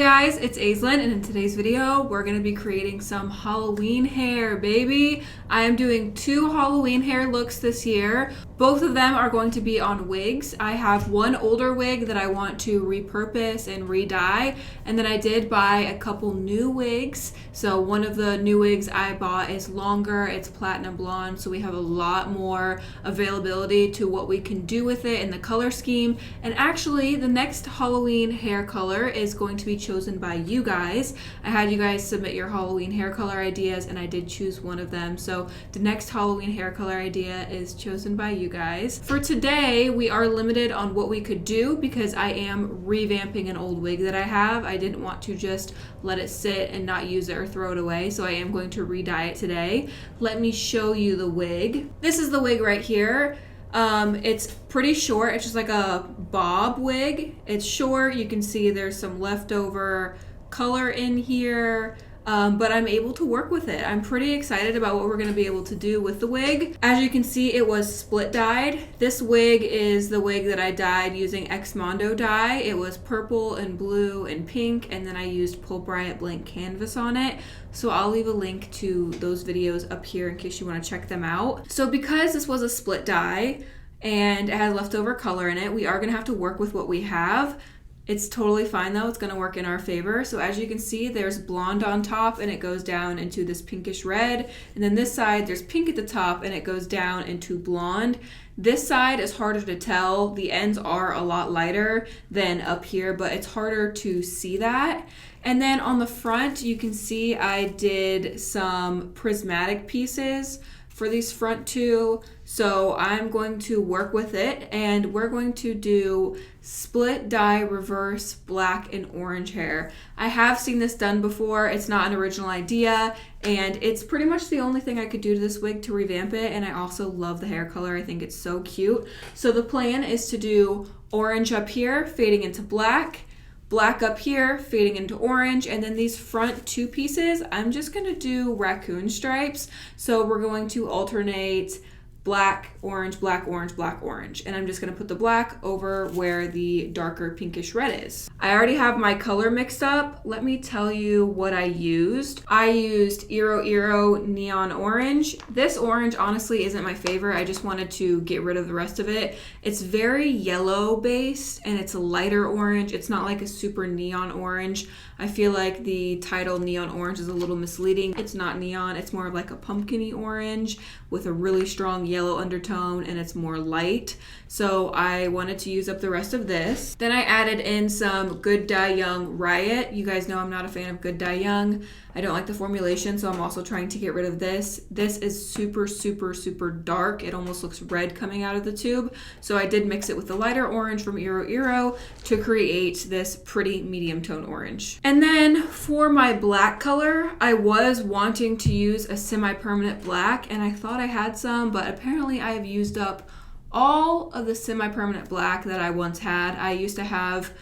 guys, it's Aislinn, and in today's video, we're going to be creating some Halloween hair, baby. I am doing 2 Halloween hair looks this year. Both of them are going to be on wigs. I have one older wig that I want to repurpose and re-dye, and then I did buy a couple new wigs. So one of the new wigs I bought is longer, it's platinum blonde, so we have a lot more availability to what we can do with it in the color scheme. And actually, the next Halloween hair color is going to be chosen by you guys. I had you guys submit your Halloween hair color ideas, and I did choose one of them. So the next Halloween hair color idea is chosen by you guys. For today, we are limited on what we could do because I am revamping an old wig that I have. I didn't want to just let it sit and not use it or throw it away, so I am going to re-dye it today. Let me show you the wig. This is the wig right here. It's pretty short. It's just like a bob wig. It's short. You can see there's some leftover color in here. But I'm able to work with it. I'm pretty excited about what we're going to be able to do with the wig. As you can see, it was split dyed. This wig is the wig that I dyed using X Mondo dye. It was purple and blue and pink, and then I used Pulp Riot blank canvas on it. So I'll leave a link to those videos up here in case you want to check them out. So because this was a split dye and it has leftover color in it, we are going to have to work with what we have. It's totally fine though, it's gonna work in our favor. So as you can see, there's blonde on top and it goes down into this pinkish red. And then this side, there's pink at the top and it goes down into blonde. This side is harder to tell. The ends are a lot lighter than up here, but it's harder to see that. And then on the front, you can see I did some prismatic pieces for these front two. So I'm going to work with it and we're going to do split dye reverse black and orange hair. I have seen this done before. It's not an original idea and it's pretty much the only thing I could do to this wig to revamp it, and I also love the hair color. I think it's so cute. So the plan is to do orange up here fading into black, black up here fading into orange, and then these front 2 pieces I'm just gonna do raccoon stripes. So we're going to alternate black, orange, black, orange, black, orange, and I'm just gonna put the black over where the darker pinkish red is. I already have my color mixed up. Let me tell you what I used. I used Iro Neon Orange. This orange honestly isn't my favorite. I just wanted to get rid of the rest of it. It's very yellow based and it's a lighter orange. It's not like a super neon orange. I feel like the title Neon Orange is a little misleading. It's not neon, it's more of like a pumpkin-y orange with a really strong yellow undertone, and it's more light. So I wanted to use up the rest of this. Then I added in some Good Dye Young Riot. You guys know I'm not a fan of Good Dye Young. I don't like the formulation, so I'm also trying to get rid of this. This is super, super, super dark. It almost looks red coming out of the tube. So I did mix it with the lighter orange from Iro to create this pretty medium tone orange. And then for my black color, I was wanting to use a semi-permanent black, and I thought I had some, but apparently I have used up all of the semi-permanent black that I once had. I used to have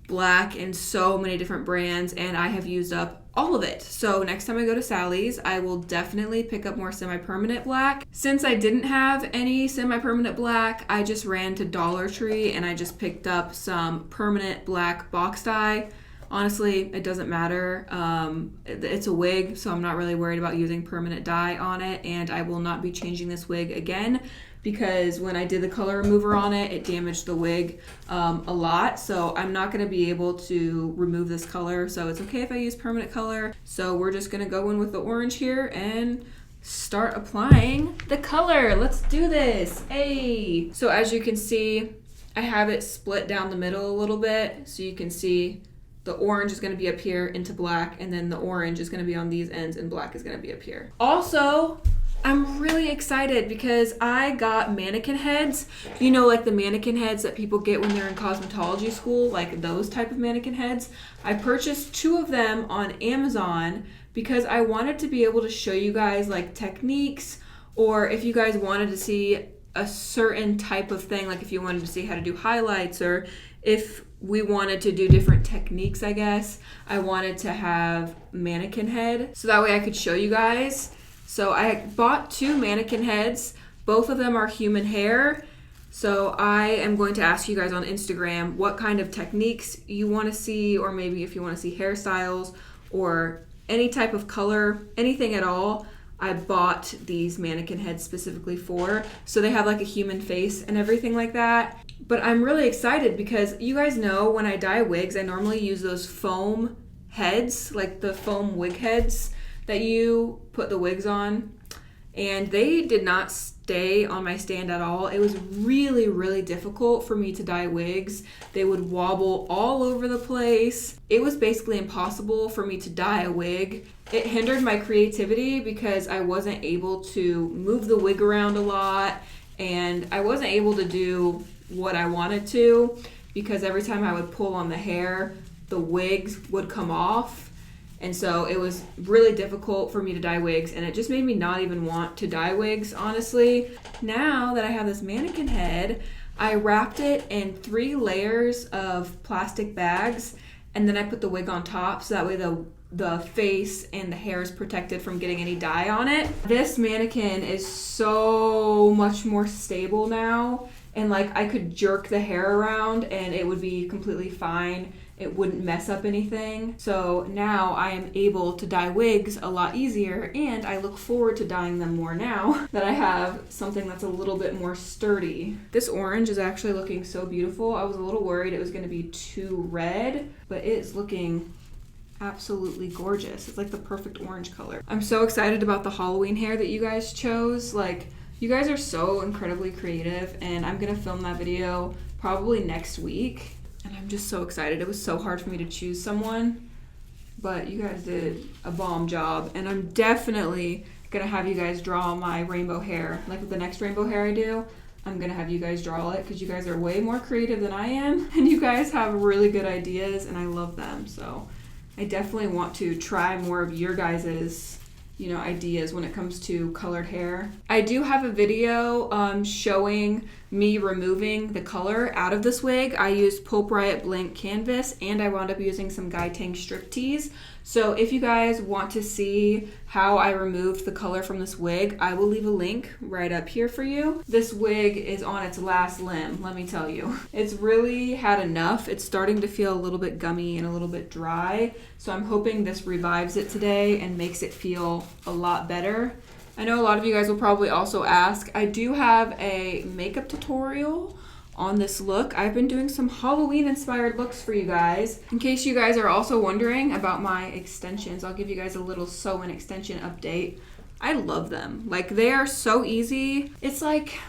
black in so many different brands, and I have used up all of it. So next time I go to Sally's, I will definitely pick up more semi-permanent black. Since I didn't have any semi-permanent black, I just ran to Dollar Tree and I just picked up some permanent black box dye. Honestly, it doesn't matter. It's a wig, so I'm not really worried about using permanent dye on it, and I will not be changing this wig again because when I did the color remover on it, it damaged the wig a lot. So I'm not gonna be able to remove this color. So it's okay if I use permanent color. So we're just gonna go in with the orange here and start applying the color. Let's do this, hey! So as you can see, I have it split down the middle a little bit. So you can see the orange is gonna be up here into black, and then the orange is gonna be on these ends and black is gonna be up here. Also, I'm really excited because I got mannequin heads. You know, like the mannequin heads that people get when they're in cosmetology school, like those type of mannequin heads. I purchased 2 of them on Amazon because I wanted to be able to show you guys like techniques, or if you guys wanted to see a certain type of thing, like if you wanted to see how to do highlights, or if we wanted to do different techniques, I guess. I wanted to have mannequin head so that way I could show you guys. So I bought 2 mannequin heads. Both of them are human hair. So I am going to ask you guys on Instagram what kind of techniques you want to see, or maybe if you want to see hairstyles or any type of color, anything at all. I bought these mannequin heads specifically for, so they have like a human face and everything like that. But I'm really excited because you guys know when I dye wigs, I normally use those foam heads, like the foam wig heads that you put the wigs on. And they did not stay on my stand at all. It was really, really difficult for me to dye wigs. They would wobble all over the place. It was basically impossible for me to dye a wig. It hindered my creativity because I wasn't able to move the wig around a lot, and I wasn't able to do what I wanted to because every time I would pull on the hair, the wigs would come off. And so it was really difficult for me to dye wigs, and it just made me not even want to dye wigs, honestly. Now that I have this mannequin head, I wrapped it in 3 layers of plastic bags, and then I put the wig on top so that way the face and the hair is protected from getting any dye on it. This mannequin is so much more stable now, and like I could jerk the hair around and it would be completely fine. It wouldn't mess up anything. So now I am able to dye wigs a lot easier, and I look forward to dyeing them more now that I have something that's a little bit more sturdy. This orange is actually looking so beautiful. I was a little worried it was gonna be too red, but it is looking absolutely gorgeous. It's like the perfect orange color. I'm so excited about the Halloween hair that you guys chose. Like, you guys are so incredibly creative, and I'm gonna film that video probably next week. And I'm just so excited. It was so hard for me to choose someone, but you guys did a bomb job. And I'm definitely gonna have you guys draw my rainbow hair. Like with the next rainbow hair I do, I'm gonna have you guys draw it because you guys are way more creative than I am. And you guys have really good ideas and I love them. So I definitely want to try more of your guys's ideas when it comes to colored hair. I do have a video showing me removing the color out of this wig. I used Pulp Riot blank canvas, and I wound up using some Guy Tang strip tease. So if you guys want to see how I removed the color from this wig, I will leave a link right up here for you. This wig is on its last limb, let me tell you. It's really had enough. It's starting to feel a little bit gummy and a little bit dry. So I'm hoping this revives it today and makes it feel a lot better. I know a lot of you guys will probably also ask, I do have a makeup tutorial on this look. I've been doing some Halloween inspired looks for you guys. In case you guys are also wondering about my extensions, I'll give you guys a little sew and extension update. I love them. Like, they are so easy. It's like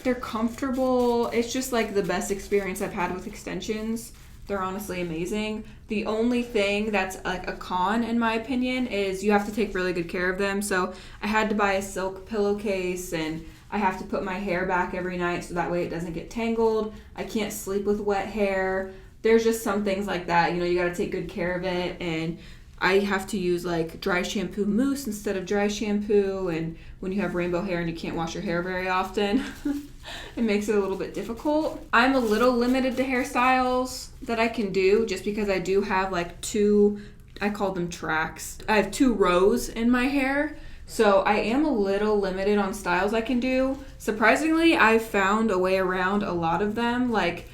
they're comfortable. It's just like the best experience I've had with extensions. They're honestly amazing. The only thing that's like a con, in my opinion, is you have to take really good care of them. So I had to buy a silk pillowcase, and I have to put my hair back every night so that way it doesn't get tangled. I can't sleep with wet hair. There's just some things like that. You gotta take good care of it. And I have to use like dry shampoo mousse instead of dry shampoo. And when you have rainbow hair and you can't wash your hair very often, it makes it a little bit difficult. I'm a little limited to hairstyles that I can do just because I do have like 2, I call them tracks. I have 2 rows in my hair. So I am a little limited on styles I can do. Surprisingly, I've found a way around a lot of them, like,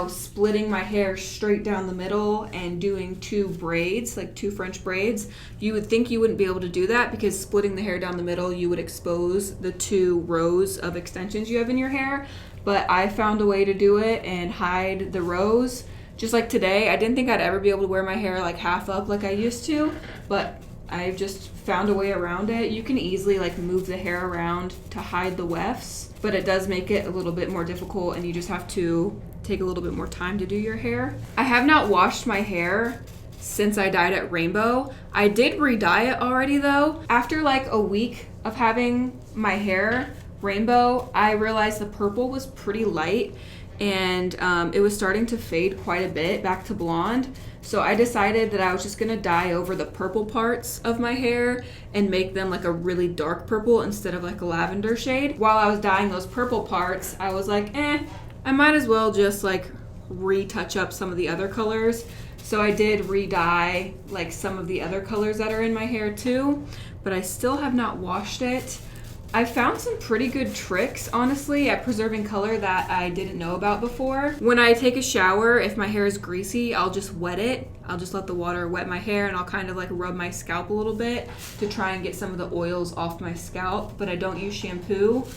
splitting my hair straight down the middle and doing 2 braids, like 2 French braids. You would think you wouldn't be able to do that because splitting the hair down the middle, you would expose the 2 rows of extensions you have in your hair. But I found a way to do it and hide the rows. Just like today, I didn't think I'd ever be able to wear my hair like half up like I used to, but I've just found a way around it. You can easily like move the hair around to hide the wefts, but it does make it a little bit more difficult, and you just have to take a little bit more time to do your hair. I have not washed my hair since I dyed it rainbow. I did re-dye it already though. After like a week of having my hair rainbow, I realized the purple was pretty light, and it was starting to fade quite a bit back to blonde. So I decided that I was just gonna dye over the purple parts of my hair and make them like a really dark purple instead of like a lavender shade. While I was dyeing those purple parts, I was like, I might as well just like retouch up some of the other colors. So I did re-dye like some of the other colors that are in my hair too, but I still have not washed it. I found some pretty good tricks, honestly, at preserving color that I didn't know about before. When I take a shower, if my hair is greasy, I'll just wet it. I'll just let the water wet my hair, and I'll kind of like rub my scalp a little bit to try and get some of the oils off my scalp, but I don't use shampoo.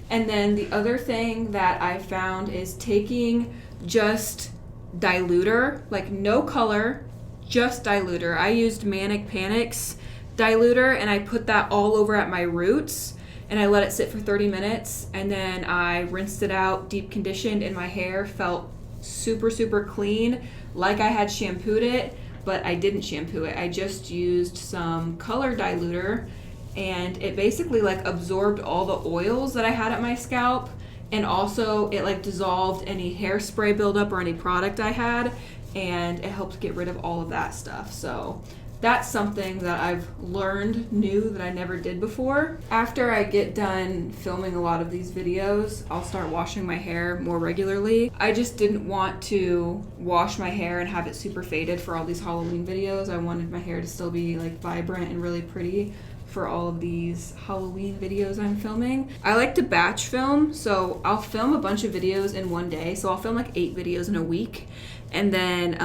And then the other thing that I found is taking just diluter, like no color, just diluter. I used Manic Panic's diluter, and I put that all over at my roots, and I let it sit for 30 minutes, and then I rinsed it out, deep conditioned, and my hair felt super, super clean, like I had shampooed it, but I didn't shampoo it. I just used some color diluter, and it basically like absorbed all the oils that I had at my scalp, and also it like dissolved any hairspray buildup or any product I had, and it helped get rid of all of that stuff. So that's something that I've learned new that I never did before. After I get done filming a lot of these videos, I'll start washing my hair more regularly. I just didn't want to wash my hair and have it super faded for all these Halloween videos. I wanted my hair to still be like vibrant and really pretty for all of these Halloween videos I'm filming. I like to batch film, so I'll film a bunch of videos in one day. So I'll film like 8 videos in a week, and then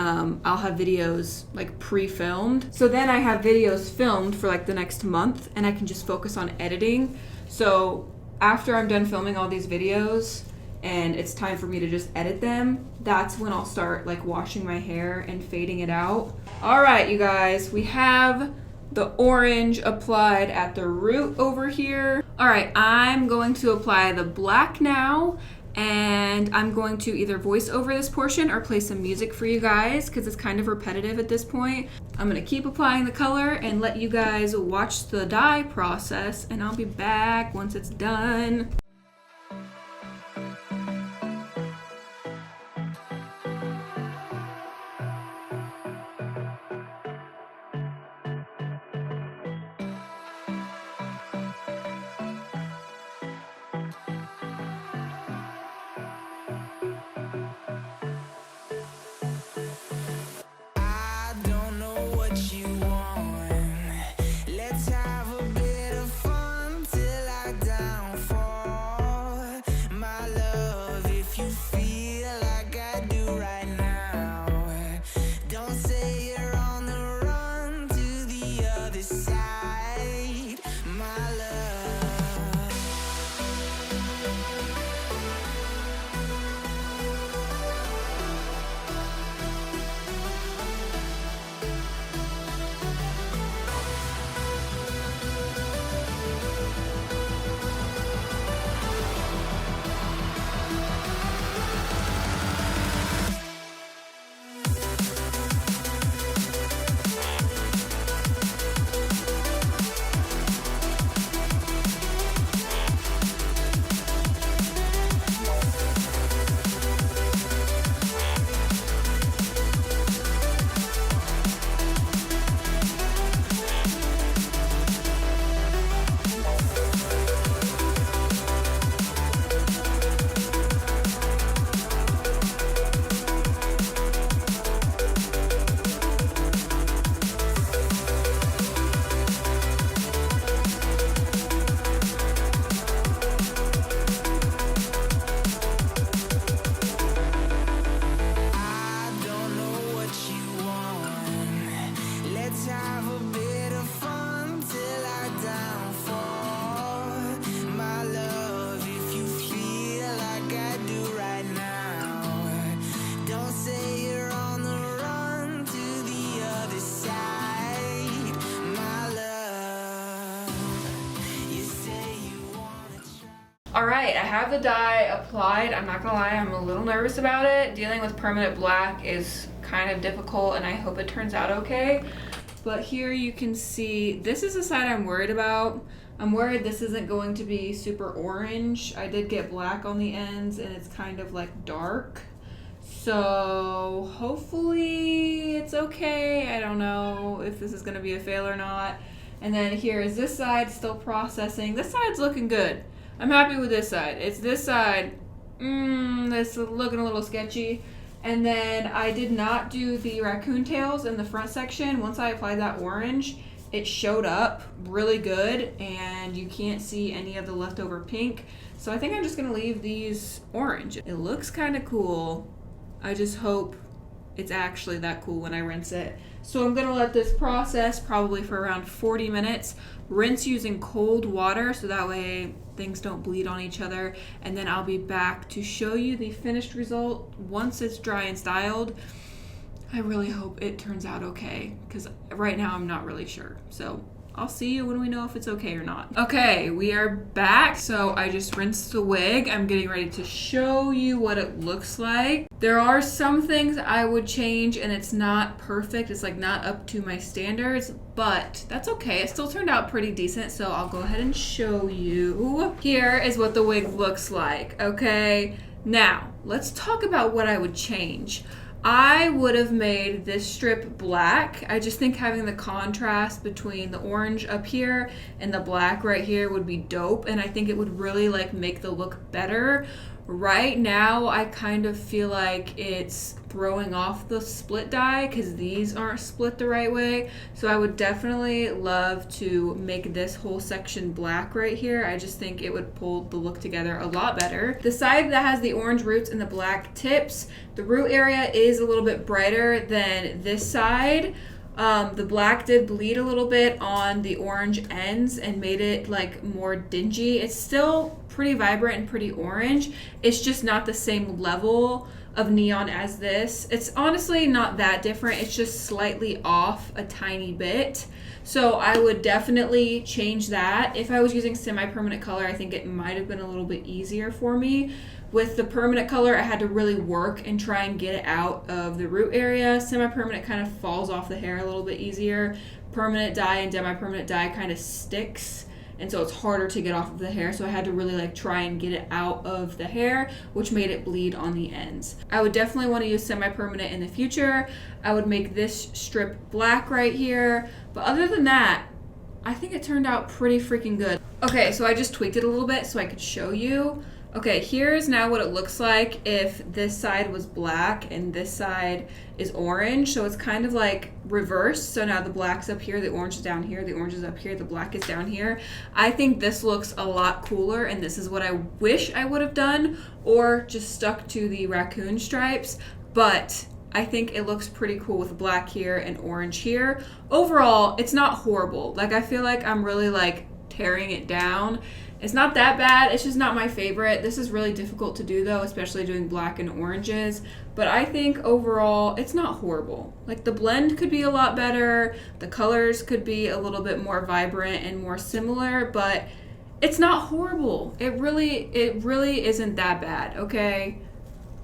I'll have videos like pre-filmed. So then I have videos filmed for like the next month, and I can just focus on editing. So after I'm done filming all these videos and it's time for me to just edit them, that's when I'll start like washing my hair and fading it out. All right, you guys, we have the orange applied at the root over here. All right, I'm going to apply the black now, and I'm going to either voice over this portion or play some music for you guys because it's kind of repetitive at this point. I'm gonna keep applying the color and let you guys watch the dye process, and I'll be back once it's done. All right, I have the dye applied. I'm not gonna lie, I'm a little nervous about it. Dealing with permanent black is kind of difficult, and I hope it turns out okay. But here you can see, this is the side I'm worried about. I'm worried this isn't going to be super orange. I did get black on the ends, and it's kind of like dark. So hopefully it's okay. I don't know if this is gonna be a fail or not. And then here is this side still processing. This side's looking good. I'm happy with this side. It's this side, that's looking a little sketchy. And then I did not do the raccoon tails in the front section. Once I applied that orange, it showed up really good and you can't see any of the leftover pink. So I think I'm just gonna leave these orange. It looks kind of cool. I just hope it's actually that cool when I rinse it. So I'm gonna let this process probably for around 40 minutes. Rinse using cold water so that way things don't bleed on each other. And then I'll be back to show you the finished result once it's dry and styled. I really hope it turns out okay because right now I'm not really sure. So I'll see you when we know if it's okay or not. Okay, we are back. So I just rinsed the wig. I'm getting ready to show you what it looks like. There are some things I would change and it's not perfect. It's like not up to my standards, but that's okay. It still turned out pretty decent. So I'll go ahead and show you. Here is what the wig looks like, okay? Now, let's talk about what I would change. I would have made this strip black. I just think having the contrast between the orange up here and the black right here would be dope, and I think it would really like make the look better. Right now, I kind of feel like it's throwing off the split dye because these aren't split the right way. So I would definitely love to make this whole section black right here. I just think it would pull the look together a lot better. The side that has the orange roots and the black tips, the root area is a little bit brighter than this side. The black did bleed a little bit on the orange ends and made it like more dingy. It's still pretty vibrant and pretty orange. It's just not the same level of neon as this. It's honestly not that different. It's just slightly off a tiny bit. So I would definitely change that. If I was using semi-permanent color, I think it might have been a little bit easier for me. With the permanent color, I had to really work and try and get it out of the root area. Semi-permanent kind of falls off the hair a little bit easier. Permanent dye and demi-permanent dye kind of sticks, and so it's harder to get off of the hair. So I had to really like try and get it out of the hair, which made it bleed on the ends. I would definitely want to use semi-permanent in the future. I would make this strip black right here. But other than that, I think it turned out pretty freaking good. Okay, so I just tweaked it a little bit so I could show you. Okay, here's now what it looks like if this side was black and this side is orange. So it's kind of like reversed. So now the black's up here, the orange is down here, the orange is up here, the black is down here. I think this looks a lot cooler, and this is what I wish I would have done, or just stuck to the raccoon stripes. But I think it looks pretty cool with black here and orange here. Overall, it's not horrible. Like, I feel like I'm really like tearing it down. It's not that bad. It's just not my favorite. This is really difficult to do though, especially doing black and oranges. But I think overall, it's not horrible. Like, the blend could be a lot better. The colors could be a little bit more vibrant and more similar, but it's not horrible. It really isn't that bad, okay?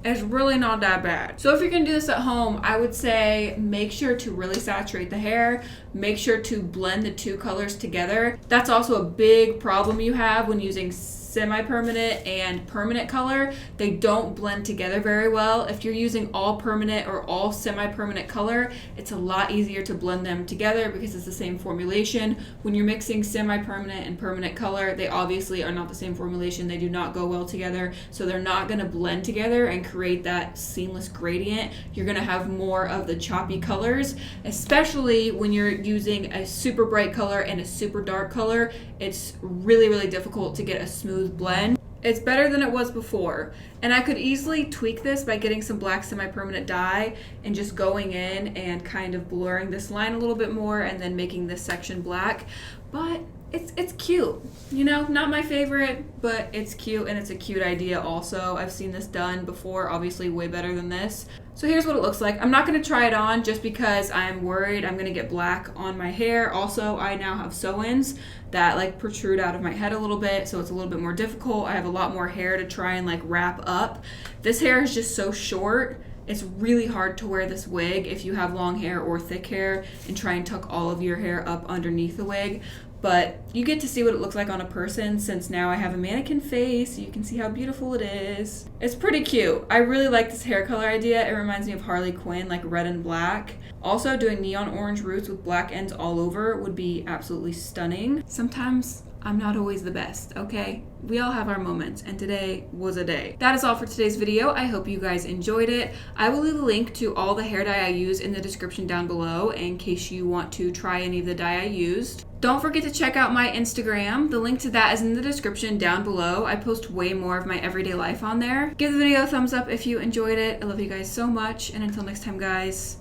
It's really not that bad. So if you're gonna do this at home, I would say make sure to really saturate the hair. Make sure to blend the two colors together. That's also a big problem you have when using semi-permanent and permanent color. They don't blend together very well. If you're using all permanent or all semi-permanent color, it's a lot easier to blend them together because it's the same formulation. When you're mixing semi-permanent and permanent color, they obviously are not the same formulation. They do not go well together, so they're not going to blend together and create that seamless gradient. You're going to have more of the choppy colors, especially when you're using a super bright color and a super dark color. It's really, really difficult to get a smooth blend. It's better than it was before, and I could easily tweak this by getting some black semi-permanent dye and just going in and kind of blurring this line a little bit more and then making this section black. But it's cute, you know, not my favorite, but it's cute, and it's a cute idea also. I've seen this done before, obviously way better than this. So here's what it looks like. I'm not going to try it on just because I'm worried I'm going to get black on my hair. Also, I now have sew-ins that like protrude out of my head a little bit, so it's a little bit more difficult. I have a lot more hair to try and like wrap up. This hair is just so short. It's really hard to wear this wig if you have long hair or thick hair and try and tuck all of your hair up underneath the wig. But you get to see what it looks like on a person, since now I have a mannequin face, so you can see how beautiful it is. It's pretty cute. I really like this hair color idea. It reminds me of Harley Quinn, like red and black. Also, doing neon orange roots with black ends all over would be absolutely stunning. Sometimes I'm not always the best, okay? We all have our moments, and today was a day. That is all for today's video. I hope you guys enjoyed it. I will leave a link to all the hair dye I use in the description down below in case you want to try any of the dye I used. Don't forget to check out my Instagram. The link to that is in the description down below. I post way more of my everyday life on there. Give the video a thumbs up if you enjoyed it. I love you guys so much. And until next time, guys,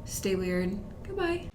stay weird. Goodbye.